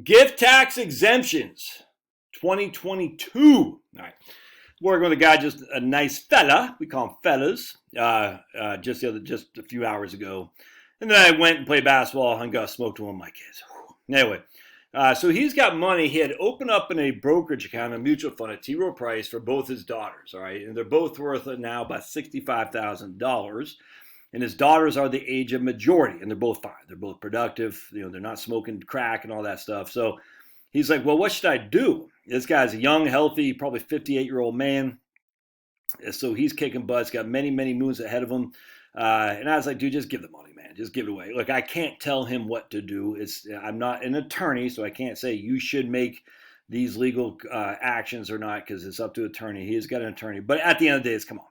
Gift tax exemptions 2022. All right. Working with a guy, just a nice fella. We call him fellas. Just a few hours ago. And then I went and played basketball and got smoked to one of my kids. Anyway, so he's got money. He had opened up in a brokerage account, a mutual fund at T. Rowe Price for both his daughters. All right. And they're both worth now about $65,000. And his daughters are the age of majority, and they're both fine. They're both productive. You know, they're not smoking crack and all that stuff. So he's like, well, what should I do? This guy's a young, healthy, probably 58-year-old man. So he's kicking butts, got many, many moons ahead of him. And I was like, dude, just give the money, man. Just give it away. Look, I can't tell him what to do. I'm not an attorney, so I can't say you should make these legal actions or not, because it's up to an attorney. He's got an attorney. But at the end of the day, come on.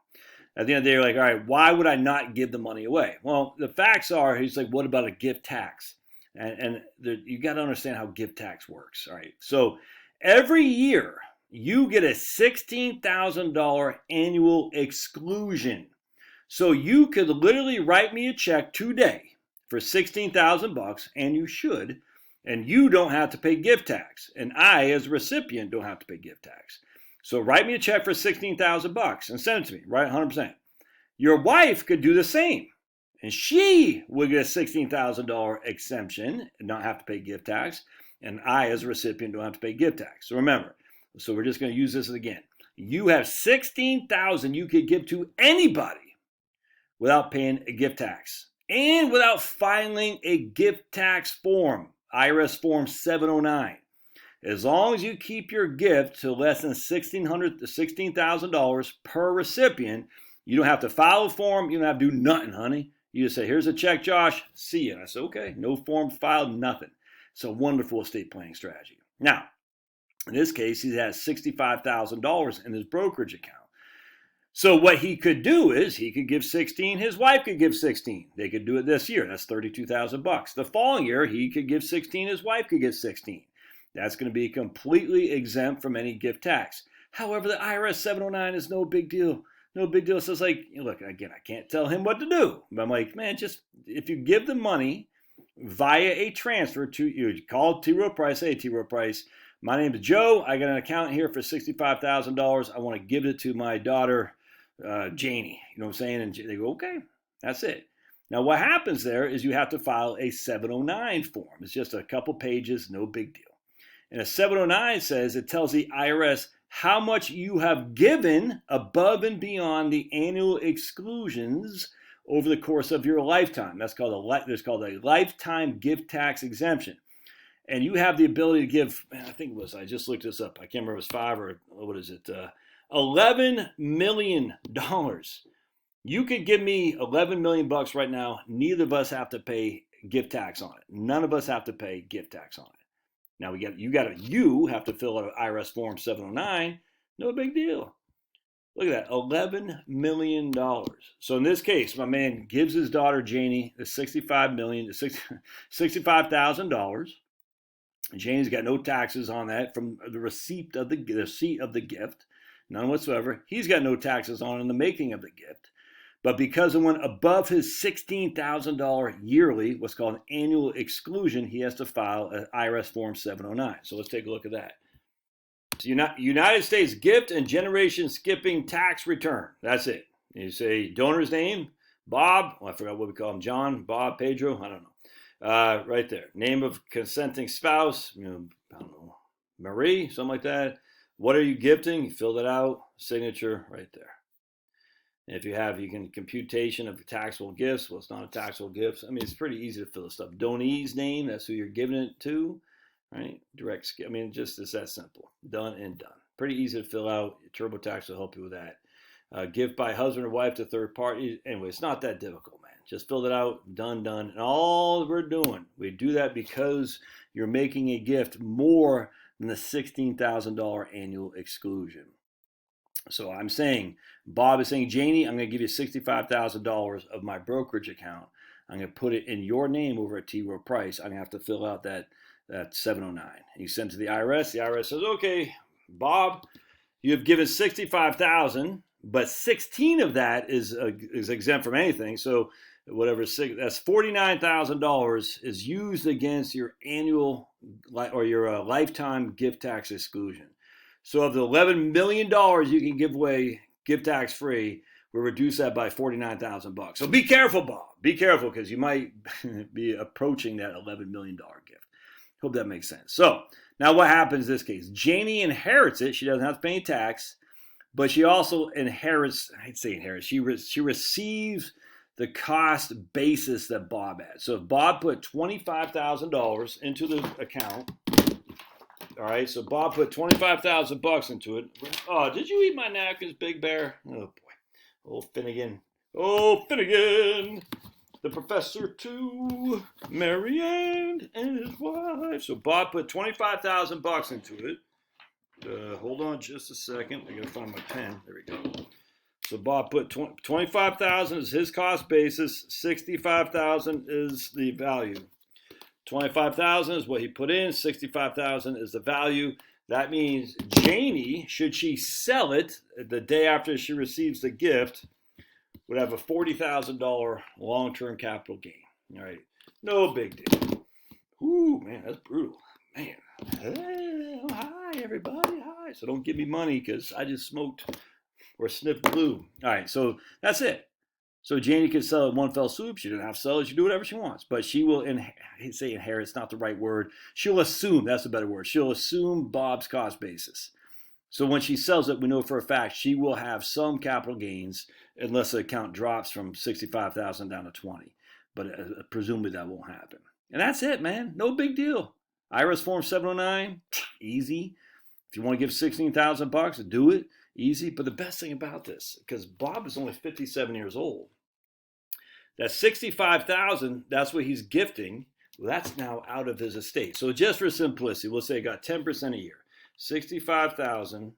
At the end of the day, you're like, all right, why would I not give the money away? Well, the facts are, he's like, what about a gift tax? And you got to understand how gift tax works. All right. So every year you get a $16,000 annual exclusion. So you could literally write me a check today for $16,000, and you should, and you don't have to pay gift tax. And I, as a recipient, don't have to pay gift tax. So write me a check for $16,000 and send it to me, right? 100%. Your wife could do the same, and she would get a $16,000 exemption and not have to pay gift tax. And I, as a recipient, don't have to pay gift tax. So remember, so we're just going to use this again. You have $16,000 you could give to anybody without paying a gift tax and without filing a gift tax form, IRS Form 709. As long as you keep your gift to less than $16,000 per recipient, you don't have to file a form. You don't have to do nothing, honey. You just say, here's a check, Josh. See you. And I said, okay, no form filed, nothing. It's a wonderful estate planning strategy. Now, in this case, he has $65,000 in his brokerage account. So what he could do is he could give 16, his wife could give 16. They could do it this year. That's $32,000. The following year, he could give 16, his wife could give 16. That's going to be completely exempt from any gift tax. However, the IRS 709 is no big deal. No big deal. So it's like, look, again, I can't tell him what to do. But I'm like, man, just if you give the money via a transfer to you, call T. Rowe Price, hey, T. Rowe Price, my name is Joe. I got an account here for $65,000. I want to give it to my daughter, Janie. You know what I'm saying? And they go, okay, that's it. Now, what happens there is you have to file a 709 form. It's just a couple pages, no big deal. And a 709 says it tells the IRS how much you have given above and beyond the annual exclusions over the course of your lifetime. That's called a lifetime gift tax exemption. And you have the ability to give, I think it was, I just looked this up. I can't remember if it was 5 or what is it? $11 million. You could give me $11 million right now. Neither of us have to pay gift tax on it. None of us have to pay gift tax on it. Now you have to fill out an IRS Form 709. No big deal. Look at that, $11 million. So in this case, my man gives his daughter Janie the $65,000. Janie's got no taxes on that from the receipt of the gift, none whatsoever. He's got no taxes on in the making of the gift. But because it went above his $16,000 yearly, what's called an annual exclusion, he has to file an IRS Form 709. So let's take a look at that. So United States Gift and Generation Skipping Tax Return. That's it. You say donor's name, Bob. I forgot what we call him. John, Bob, Pedro. I don't know. Right there. Name of consenting spouse. I don't know. Marie, something like that. What are you gifting? You fill that out. Signature right there. If you can computation of taxable gifts. Well, it's not a taxable gift. I mean, it's pretty easy to fill this stuff. Donee's name, that's who you're giving it to, right? Direct skip. I mean, it's that simple. Done and done. Pretty easy to fill out. TurboTax will help you with that. Gift by husband or wife to third party. Anyway, it's not that difficult, man. Just fill it out, done. And all we're doing, we do that because you're making a gift more than the $16,000 annual exclusion. So I'm saying, Bob is saying, Janie, I'm going to give you $65,000 of my brokerage account. I'm going to put it in your name over at T. Rowe Price. I'm going to have to fill out that 709. You send it to the IRS. The IRS says, okay, Bob, you have given $65,000, but 16 of that is exempt from anything. So whatever, that's $49,000 is used against your annual or your lifetime gift tax exclusion. So of the $11 million you can give away gift tax free, we'll reduce that by $49,000. So be careful, Bob. Be careful, because you might be approaching that $11 million gift. Hope that makes sense. So now what happens in this case? Janie inherits it. She doesn't have to pay any tax, but she also inherits, I'd say inherits, she receives the cost basis that Bob had. So if Bob put $25,000 into the account, all right, so Bob put $25,000 into it. Oh, did you eat my napkins, Big Bear? Oh, boy. Oh, Finnegan. Oh, Finnegan. The professor to Marianne and his wife. So Bob put $25,000 into it. Hold on just a second. I gotta find my pen. There we go. So Bob put $25,000 is his cost basis. $65,000 is the value. $25,000 is what he put in. $65,000 is the value. That means Janie, should she sell it the day after she receives the gift, would have a $40,000 long-term capital gain. All right, no big deal. Ooh, man, that's brutal. Man, hey, hi everybody, hi. So don't give me money, because I just smoked or sniffed glue. All right, so that's it. So Janie can sell it in one fell swoop. She doesn't have to sell it. She can do whatever she wants. But she will, I say inherit, it's not the right word. She'll assume, that's a better word. She'll assume Bob's cost basis. So when she sells it, we know for a fact she will have some capital gains, unless the account drops from $65,000 down to $20,000. But presumably that won't happen. And that's it, man. No big deal. IRS Form 709, easy. If you want to give $16,000, do it. Easy. But the best thing about this, because Bob is only 57 years old, that $65,000, that's what he's gifting. Well, that's now out of his estate. So just for simplicity, we'll say he got 10% a year. $65,000,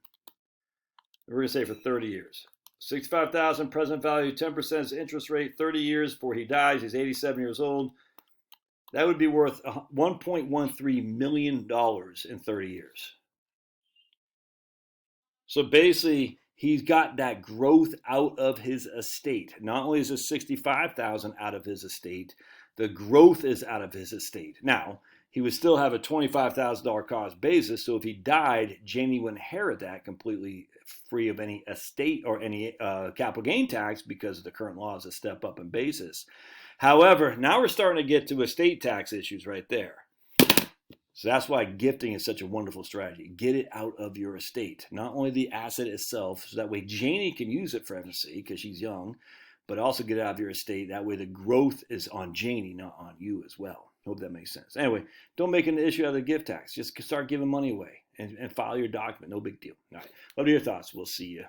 we're going to say for 30 years. $65,000 present value, 10% is interest rate, 30 years before he dies. He's 87 years old. That would be worth $1.13 million in 30 years. So basically, he's got that growth out of his estate. Not only is it $65,000 out of his estate, the growth is out of his estate. Now, he would still have a $25,000 cost basis. So if he died, Janie would inherit that completely free of any estate or any capital gain tax, because the current law is a step up in basis. However, now we're starting to get to estate tax issues right there. So that's why gifting is such a wonderful strategy. Get it out of your estate. Not only the asset itself, so that way Janie can use it for FSC because she's young, but also get it out of your estate. That way the growth is on Janie, not on you as well. Hope that makes sense. Anyway, don't make an issue out of the gift tax. Just start giving money away and file your document. No big deal. All right. What are your thoughts? We'll see you